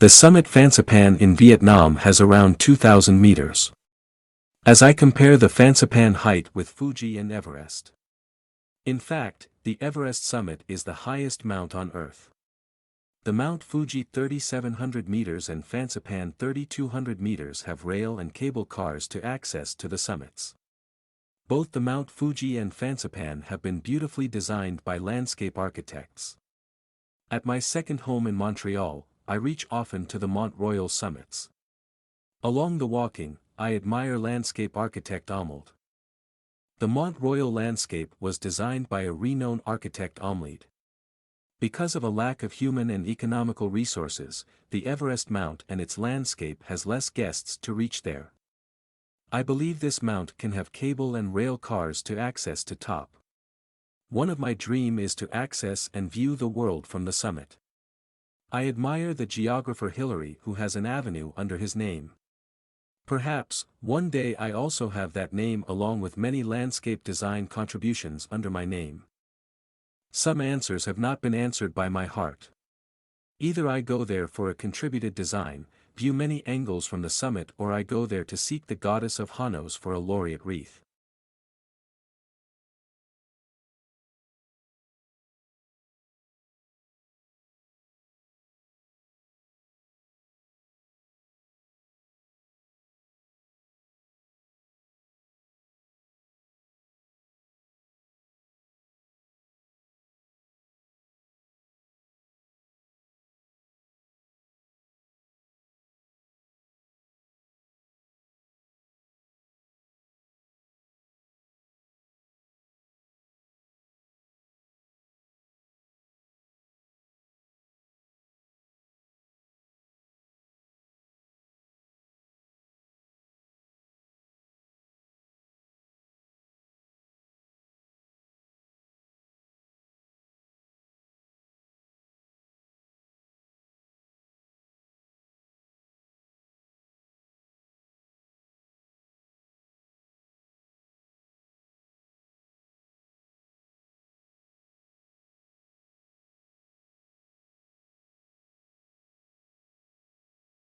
The summit Phan in Vietnam has around 2,000 meters. As I compare the Phan height with Fuji and Everest. In fact, the Everest summit is the highest mount on Earth. The Mount Fuji 3,700 meters and Phan 3,200 meters have rail and cable cars to access to the summits. Both the Mount Fuji and Phan have been beautifully designed by landscape architects. At my second home in Montreal, I reach often to the Mont Royal summits. Along the walking, I admire landscape architect Arnold. The Mont Royal landscape was designed by a renowned architect Arnold. Because of a lack of human and economical resources, the Everest Mount and its landscape has less guests to reach there. I believe this mount can have cable and rail cars to access to top. One of my dream is to access and view the world from the summit. I admire the geographer Hillary who has an avenue under his name. Perhaps, one day I also have that name along with many landscape design contributions under my name. Some answers have not been answered by my heart. Either I go there for a contributed design, view many angles from the summit, or I go there to seek the goddess of Hanos for a laureate wreath.